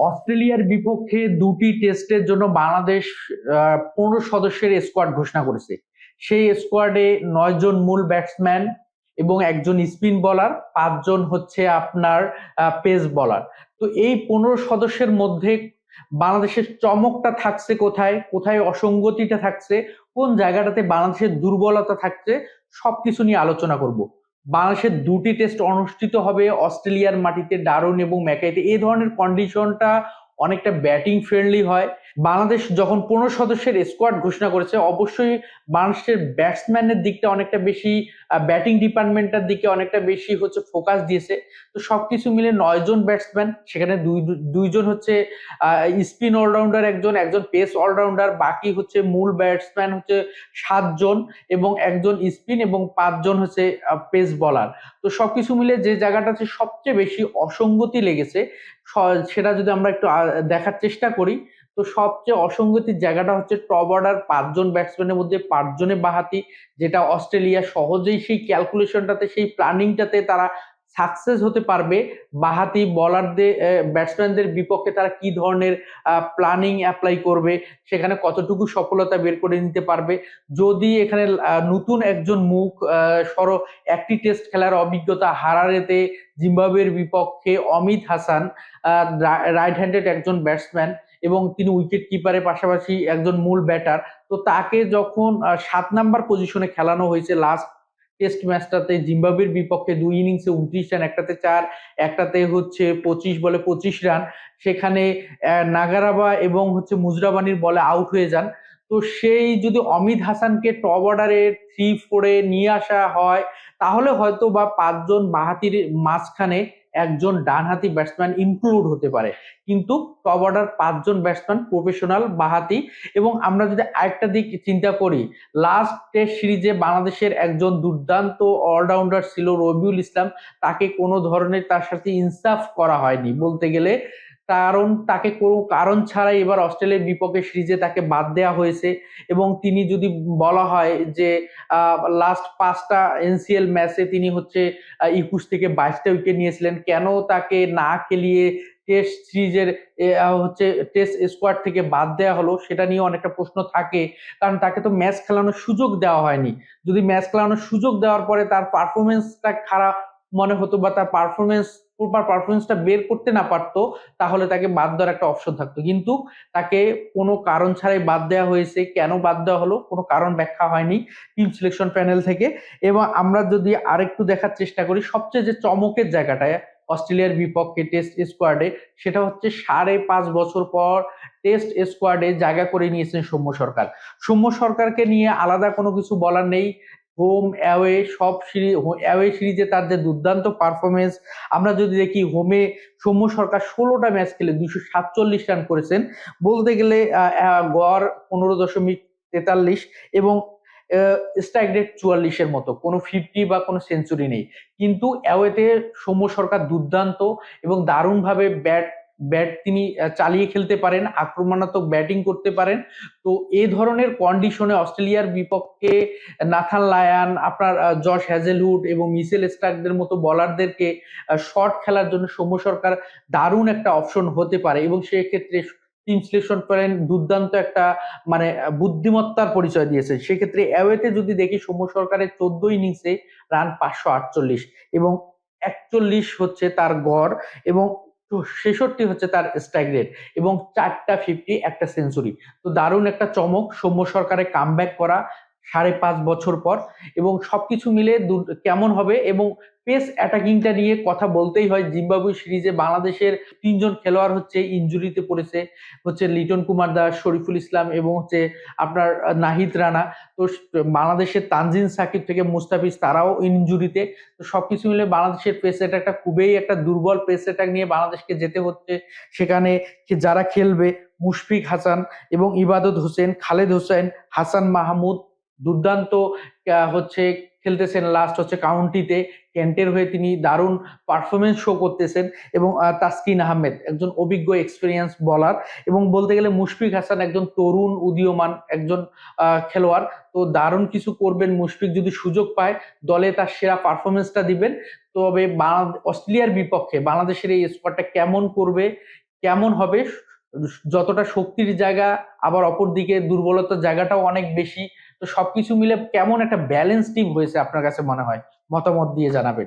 অস্ট্রেলিয়ার বিপক্ষে দুটি টেস্টের জন্য বাংলাদেশ 15 সদস্যের স্কোয়াড ঘোষণা করেছে। সেই স্কোয়াডে 9 জন মূল ব্যাটসম্যান এবং একজন স্পিন বোলার, 5 জন হচ্ছে আপনার পেস বোলার। তো এই 15 সদস্যের মধ্যে বাংলাদেশের চমকটা থাকছে কোথায়, কোথায় অসঙ্গতিটা থাকছে, কোন জায়গাটাতে বাংলাদেশের দুর্বলতা থাকছে, সবকিছু নিয়ে আলোচনা করব। বাংলাদেশের দুটি টেস্ট অনুষ্ঠিত হবে অস্ট্রেলিয়ার মাটিতে, ডারুন এবং ম্যাকাইতে। এই ধরনের কন্ডিশনটা অনেকটা ব্যাটিং ফ্রেন্ডলি হয়। বাংলাদেশ যখন 15 সদস্যের স্কোয়াড ঘোষণা করেছে, অবশ্যই বাংলাদেশের ব্যাটসম্যানের দিকটা অনেকটা বেশি, ব্যাটিং ডিপার্টমেন্টের দিকে অনেকটা বেশি হচ্ছে ফোকাস দিয়েছে। তো সবকিছু মিলে 9 জন ব্যাটসম্যান, সেখানে দুইজন হচ্ছে স্পিন অলরাউন্ডার, একজন একজন পেস অলরাউন্ডার, বাকি হচ্ছে মূল ব্যাটসম্যান হচ্ছে 7 জন এবং একজন স্পিন এবং 5 জন হচ্ছে পেস বলার। তো সবকিছু মিলে যে জায়গাটাতে সবচেয়ে বেশি অসঙ্গতি লেগেছে, সেটা যদি আমরা একটু দেখার চেষ্টা করি, তো সবচেয়ে অসঙ্গতির জায়গাটা হচ্ছে টপ অর্ডার 5 জন ব্যাটসম্যানের মধ্যে 5 জনে বাহাতি, যেটা অস্ট্রেলিয়া সহজেই সেই ক্যালকুলেশনটাতে, সেই প্ল্যানিংটাতে তারা সাকসেস হতে পারবে। বাহাতি বলারদের, ব্যাটসম্যানদের বিপক্ষে তারা কি ধরনের প্ল্যানিং অ্যাপ্লাই করবে, সেখানে কতটুকু সফলতা বের করে নিতে পারবে। যদি এখানে নতুন একজন মুখ, সর একটি টেস্ট খেলার অভিজ্ঞতা হারারেতে জিম্বাবুয়ের বিপক্ষে অমিত হাসান, রাইট হ্যান্ডেড একজন ব্যাটসম্যান এবং তিনি উইকেট কিপারের পাশাপাশি একজন মূল ব্যাটার। তো তাকে যখন 7 নাম্বার পজিশনে খেলানো হয়েছে লাস্ট টেস্ট ম্যাচটাতে জিম্বাবুয়ের বিপক্ষে, 2 ইনিংসে 29 রান, একটাতে 4, একটাতে হচ্ছে 25 বলে 25 রান, সেখানে নাগারাবা এবং হচ্ছে মুজরাবানির বলে আউট হয়ে যান। তো সেই যদি অমিত হাসানকে টপ অর্ডারে 3-4-এ নিয়ে আসা হয়, তাহলে হয়তো বা 5 জন বাহাতির মাঝখানে একজন ডানহাতি ব্যাটসম্যান ইনক্লুড হতে পারে। কিন্তু টপ অর্ডার 5 জন ব্যাটসম্যান প্রফেশনাল বাহাতি। এবং আমরা যদি আরেকটা দিক চিন্তা করি, লাস্ট টেস্ট সিরিজে বাংলাদেশের একজন দুর্দান্ত অলরাউন্ডার ছিল রবিউল ইসলাম, তাকে কোনো ধরনের তার সাথে ইনসাফ করা হয়নি বলতে গেলে। কারণ তাকে কোনো কারণ ছাড়াই এবার অস্ট্রেলিয়ার বিপক্ষে সিরিজে তাকে বাদ দেওয়া হয়েছে। এবং তিনি যদি বলা হয় যে লাস্ট 5টা এনসিএল ম্যাচে তিনি হচ্ছে 21 থেকে 22টা উইকেট নিয়েছিলেন, কেন তাকে না খেলিয়ে টেস্ট সিরিজের হচ্ছে টেস্ট স্কোয়াড থেকে বাদ দেওয়া হলো, সেটা নিয়ে অনেকটা প্রশ্ন থাকে। কারণ তাকে তো ম্যাচ খেলানোর সুযোগ দেওয়া হয়নি। যদি ম্যাচ খেলানোর সুযোগ দেওয়ার পরে তার পারফরমেন্সটা খারাপ মনে হতো বা তার পারফরমেন্সটা বের করতে না পারতো, তাহলে তাকে বাদ দেওয়ার একটা অপশন থাকতো। কিন্তু তাকে কোনো কারণ ছাড়াই বাদ দেওয়া হয়েছে। কেন বাদ দেওয়া হলো কোনো কারণ ব্যাখ্যা হয়নি টিম সিলেকশন প্যানেল থেকে। এবং আমরা যদি আরেকটু দেখার চেষ্টা করি, সবচেয়ে যে চমকের জায়গাটায় অস্ট্রেলিয়ার বিপক্ষে টেস্ট স্কোয়াডে, সেটা হচ্ছে 5.5 বছর পর টেস্ট স্কোয়াডে জায়গা করে নিয়েছেন সৌম্য সরকার। সৌম্য সরকারকে নিয়ে আলাদা কোনো কিছু বলার নেই। হোম অ্যাওয়ে সব সিরিজ, অ্যাওয়ে সিরিজে তার যে দুর্দান্ত পারফরমেন্স, আমরা যদি দেখি হোমে সৌম্য সরকার 16টা ম্যাচ খেলে 247 রান করেছেন, বলতে গেলে গড় 15.43 এবং স্ট্রাইক রেট 44-এর মতো, কোনো 50 বা কোনো সেঞ্চুরি নেই। কিন্তু অ্যাওয়েতে সৌম্য সরকার দুর্দান্ত এবং দারুণভাবে ব্যাট ব্যাট তিনি চালিয়ে খেলতে পারেন, আক্রমণাত্মক ব্যাটিং করতে পারেন। তো এই ধরনের কন্ডিশনে অস্ট্রেলিয়ার বিপক্ষে নাথান লায়ান, আপনার জশ হ্যাজেলউড এবং মিচেল স্টার্কদের মতো বলারদেরকে শর্ট খেলার জন্য সৌম্য সরকার দারুণ একটা অপশন হতে পারে। এবং সেক্ষেত্রে টিম সিলেকশন করেন দুর্দান্ত একটা মানে বুদ্ধিমত্তার পরিচয় দিয়েছে। সেক্ষেত্রে অ্যাওয়েতে যদি দেখি, সৌম্য সরকারের 14 ইনিংসে রান 548 এবং 41 হচ্ছে তার গড় এবং 66 হচ্ছে তার স্ট্রাইক রেট এবং 4টা 50, একটা সেঞ্চুরি। তো দারুণ একটা চমক সৌম্য সরকারের কামব্যাক করা 5.5 বছর পর। এবং সবকিছু মিলে কেমন হবে। এবং পেস অ্যাটাকিংটা নিয়ে কথা বলতেই হয়। জিম্বাবুয়ে সিরিজে বাংলাদেশের 3 জন খেলোয়াড় হচ্ছে ইনজুরিতে পড়েছে, হচ্ছে লিটন কুমার দাস, শরীফুল ইসলাম এবং হচ্ছে আপনার নাহিদ রানা। তো বাংলাদেশের তানজিম সাকিব থেকে মুস্তাফিজ, তারাও ইনজুরিতে। তো সবকিছু মিলে বাংলাদেশের পেস অ্যাটাকটা খুবই একটা দুর্বল পেস অ্যাটাক নিয়ে বাংলাদেশকে যেতে হচ্ছে। সেখানে যারা খেলবে, মুশফিক হাসান এবং ইবাদত হোসেন, খালেদ হোসেন, হাসান মাহমুদ দুর্দান্ত হচ্ছে খেলতেছেন। লাস্ট হচ্ছে কাউন্টিতে কেন্টের হয়ে তিনি দারুণ পারফরমেন্স শো করতেছেন। এবং তাসকিন আহমেদ একজন অভিজ্ঞ এক্সপিরিয়েন্স বলার। এবং বলতে গেলে মুশফিক হাসান একজন তরুণ উদীয়মান একজন খেলোয়াড়। তো দারুণ কিছু করবেন মুশফিক, যদি সুযোগ পায় দলে তার সেরা পারফরমেন্সটা দিবেন। তবে অস্ট্রেলিয়ার বিপক্ষে বাংলাদেশের এই স্কোয়াডটা কেমন করবে, কেমন হবে, যতটা শক্তির জায়গা আবার অপরদিকে দুর্বলতার জায়গাটাও অনেক বেশি, তো সবকিছু মিলে কেমন একটা ব্যালেন্স টিম হয়েছে আপনার কাছে মনে হয়? মতামত দিয়ে জানাবেন।